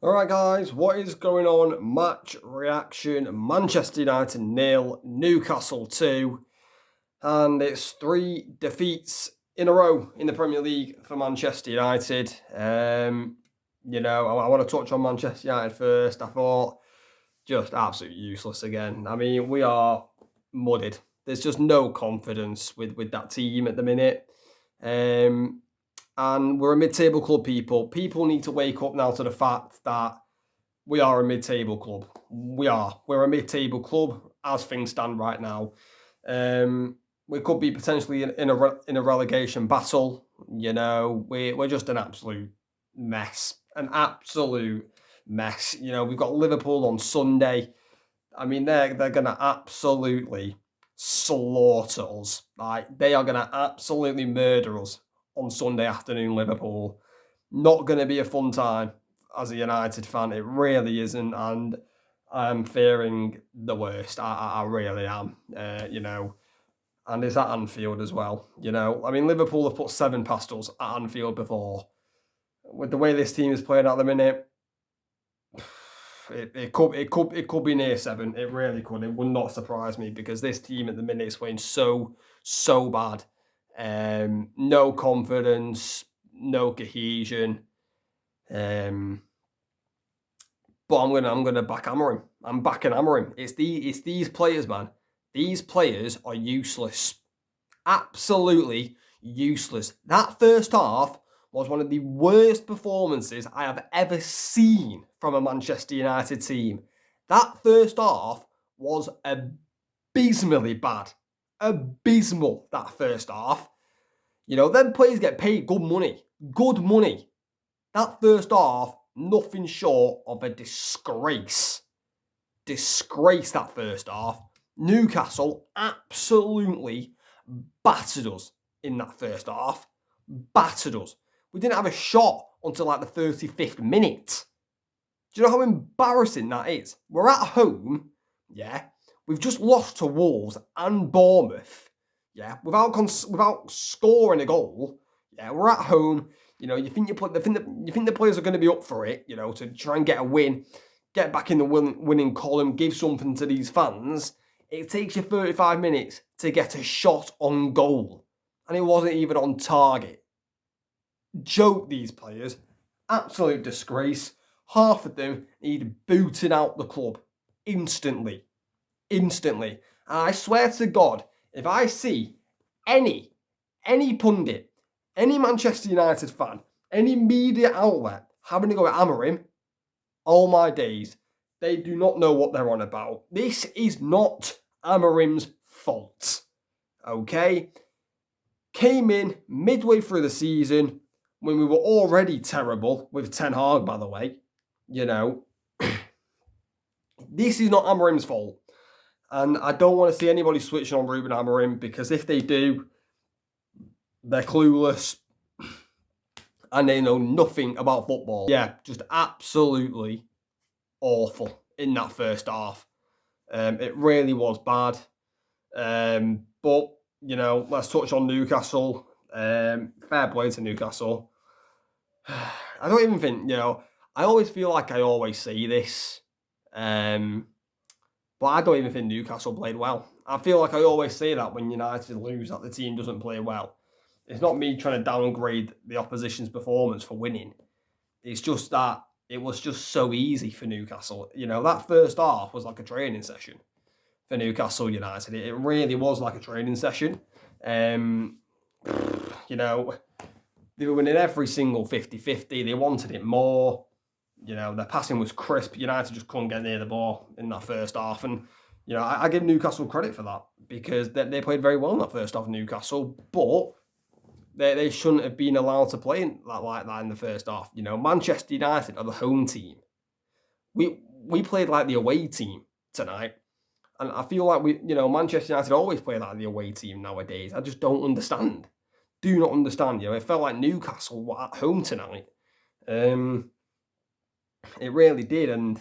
Alright guys, what is going on? Match reaction, Manchester United 0, Newcastle 2, and it's 3 defeats in a row in the Premier League for Manchester United. I want to touch on Manchester United first. I thought just absolutely useless again. I mean, we are mudded. There's just no confidence with that team at the minute. Um, and we're a mid-table club, people. People need to wake up now to the fact that we are a mid-table club. We are. We're a mid-table club as things stand right now. We could be potentially in a relegation battle. We're just an absolute mess. An absolute mess. We've got Liverpool on Sunday. I mean, they're gonna absolutely slaughter us. Like they are gonna absolutely murder us on Sunday afternoon. Liverpool. Not gonna be a fun time as a United fan. It really isn't, and I'm fearing the worst. I really am. And it's at Anfield as well. I mean, Liverpool have put 7 past us at Anfield before. With the way this team is playing at the minute, it could be near 7. It really could. It would not surprise me because this team at the minute is playing so bad. No confidence, no cohesion. But I'm gonna back Amorim. I'm backing Amorim. It's these players, man. These players are useless. Absolutely useless. That first half was one of the worst performances I have ever seen from a Manchester United team. That first half was abysmally bad. Abysmal, that first half. Them players get paid good money. Good money. That first half, nothing short of a disgrace. Disgrace, that first half. Newcastle absolutely battered us in that first half. Battered us. We didn't have a shot until like the 35th minute. Do you know how embarrassing that is? We're at home, yeah. We've just lost to Wolves and Bournemouth, yeah, without scoring a goal. Yeah, we're at home. You think the players are going to be up for it, to try and get a win, get back in the winning column, give something to these fans. It takes you 35 minutes to get a shot on goal, and it wasn't even on target. Joke, these players. Absolute disgrace. Half of them need booting out the club instantly. Instantly. And I swear to God, if I see any pundit, any Manchester United fan, any media outlet having to go at Amorim, all my days, they do not know what they're on about. This is not Amorim's fault. Okay? Came in midway through the season when we were already terrible with Ten Hag, by the way. This is not Amorim's fault. And I don't want to see anybody switching on Ruben Amorim because if they do, they're clueless and they know nothing about football. Yeah, just absolutely awful in that first half. It really was bad. But, let's touch on Newcastle. Fair play to Newcastle. I don't even think, I always feel like I always say this. But I don't even think Newcastle played well. I feel like I always say that when United lose, that the team doesn't play well. It's not me trying to downgrade the opposition's performance for winning. It's just that it was just so easy for Newcastle. That first half was like a training session for Newcastle United. It really was like a training session. They were winning every single 50-50. They wanted it more. Their passing was crisp. United just couldn't get near the ball in that first half. And, I give Newcastle credit for that because they played very well in that first half, Newcastle. But they shouldn't have been allowed to play like that in the first half. Manchester United are the home team. We played like the away team tonight. And I feel like Manchester United always play like the away team nowadays. I just don't understand. Do not understand. It felt like Newcastle were at home tonight. It really did, and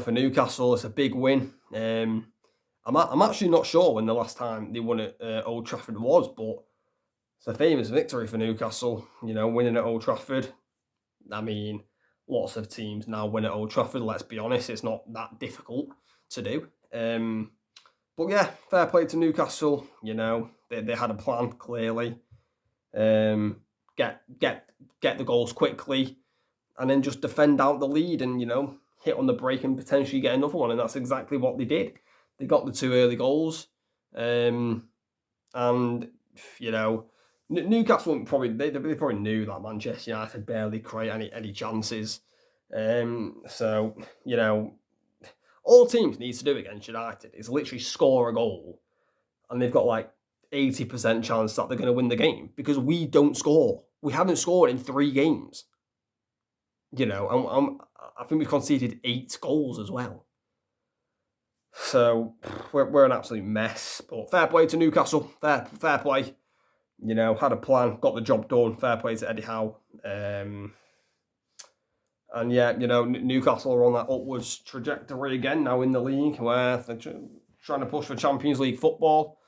for Newcastle, it's a big win. I'm actually not sure when the last time they won at Old Trafford was, but it's a famous victory for Newcastle. Winning at Old Trafford. I mean, lots of teams now win at Old Trafford. Let's be honest, it's not that difficult to do. But yeah, fair play to Newcastle. You know, they had a plan clearly. Get the goals quickly, and then just defend out the lead, and hit on the break and potentially get another one. And that's exactly what they did. They got the 2 early goals, and Newcastle probably they probably knew that Manchester United barely create any chances. So all teams need to do against United is literally score a goal, and they've got like 80% chance that they're going to win the game because we don't score. We haven't scored in 3 games. I think we've conceded 8 goals as well. So we're an absolute mess. But fair play to Newcastle. Fair play. Had a plan, got the job done. Fair play to Eddie Howe. And yeah, Newcastle are on that upwards trajectory again now in the league, where they're trying to push for Champions League football.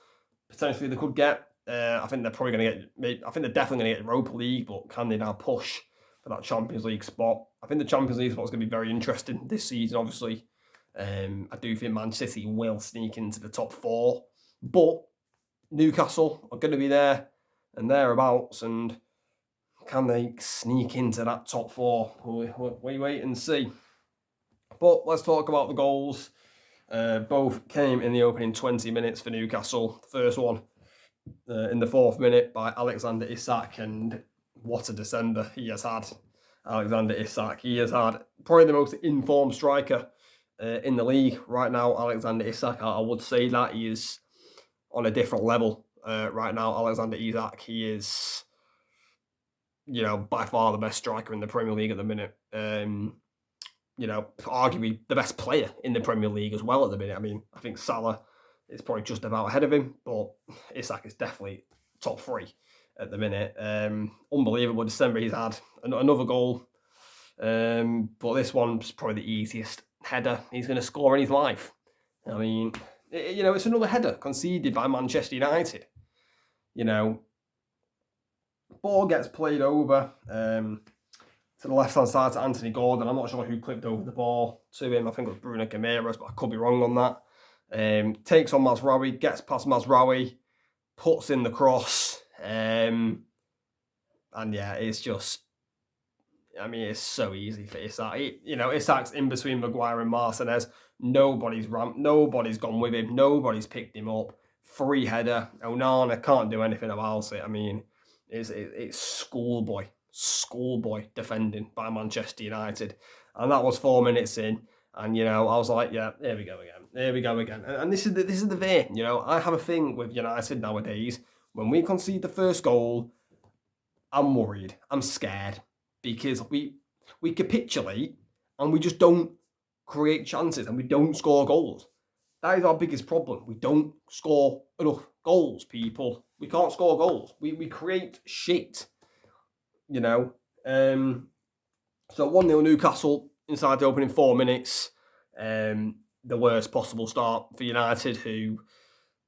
Potentially they could get. I think they're probably going to get. I think they're definitely going to get Europa League, but can they now push for that Champions League spot? I think the Champions League spot is going to be very interesting this season. Obviously, I do think Man City will sneak into the top 4, but Newcastle are going to be there and thereabouts, and can they sneak into that top 4? We wait and see. But let's talk about the goals. Both came in the opening 20 minutes for Newcastle. The first one in the 4th minute by Alexander Isak, and what a December he has had. Alexander Isak, he has had probably the most informed striker in the league right now. Alexander Isak, I would say that he is on a different level right now. Alexander Isak, he is, by far the best striker in the Premier League at the minute. Arguably the best player in the Premier League as well at the minute. I mean, I think Salah is probably just about ahead of him, but Isak is definitely top 3 at the minute. Unbelievable December he's had. Another goal. But this one's probably the easiest header he's going to score in his life. I mean, it's another header conceded by Manchester United. Ball gets played over to the left-hand side to Anthony Gordon. I'm not sure who clipped over the ball to him. I think it was Bruno Guimaraes, but I could be wrong on that. Takes on Mazraoui, gets past Mazraoui, puts in the cross. And yeah, it's just, it's so easy for Isak. Isak's in between Maguire and Martinez. Nobody's gone with him. Nobody's picked him up. Free header. Onana can't do anything about it. It's schoolboy defending by Manchester United. And that was 4 minutes in. And, I was like, yeah, here we go again. And this is the vein. I have a thing with United nowadays. When we concede the first goal, I'm worried. I'm scared. Because we capitulate and we just don't create chances and we don't score goals. That is our biggest problem. We don't score enough goals, people. We can't score goals. We create shit. So 1-0 Newcastle inside the opening 4 minutes. The worst possible start for United, who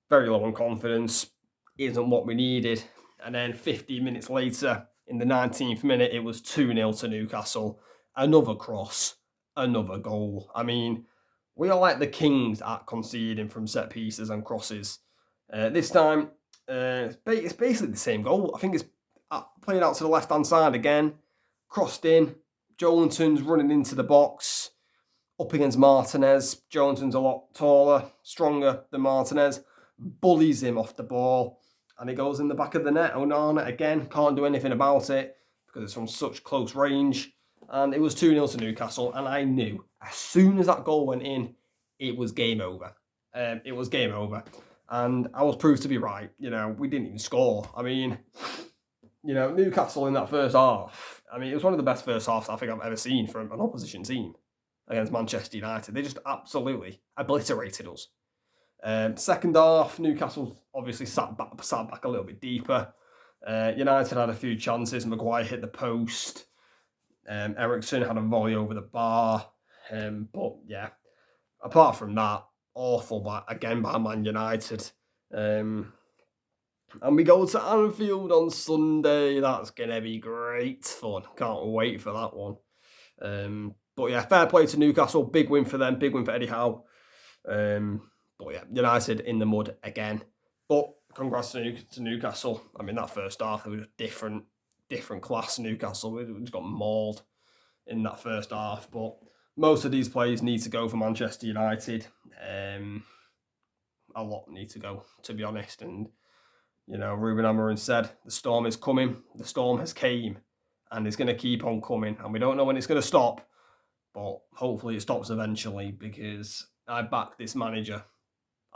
very low on confidence, isn't what we needed. And then 15 minutes later, in the 19th minute, it was 2-0 to Newcastle. Another cross, another goal. We are like the kings at conceding from set pieces and crosses. This time, it's basically the same goal. I think it's played out to the left-hand side again. Crossed in. Joelinton's running into the box. Up against Martinez. Joelinton's a lot taller, stronger than Martinez. Bullies him off the ball. And it goes in the back of the net. Onana, again, can't do anything about it because it's from such close range. And it was 2-0 to Newcastle. And I knew, as soon as that goal went in, it was game over. It was game over. And I was proved to be right. We didn't even score. Newcastle in that first half, it was one of the best first halves I think I've ever seen from an opposition team against Manchester United. They just absolutely obliterated us. Second half, Newcastle obviously sat back a little bit deeper. United had a few chances. Maguire hit the post. Eriksen had a volley over the bar. But yeah, apart from that, awful by Man United. And we go to Anfield on Sunday. That's going to be great fun. Can't wait for that one. But yeah, fair play to Newcastle. Big win for them. Big win for Eddie Howe. But yeah, United in the mud again. But congrats to Newcastle. I mean, that first half, it was a different class. Newcastle, we just got mauled in that first half. But most of these players need to go for Manchester United. A lot need to go, to be honest. And, you know, Ruben Amorim said, the storm is coming. The storm has came. And it's going to keep on coming. And we don't know when it's going to stop. But hopefully it stops eventually, because I back this manager.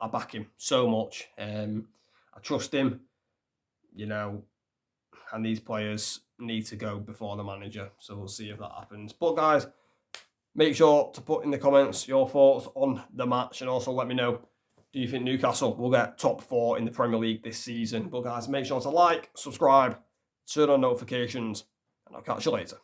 I back him so much. I trust him, you know, and these players need to go before the manager. So we'll see if that happens. But guys, make sure to put in the comments your thoughts on the match, and also let me know, do you think Newcastle will get top 4 in the Premier League this season? But guys, make sure to like, subscribe, turn on notifications, and I'll catch you later.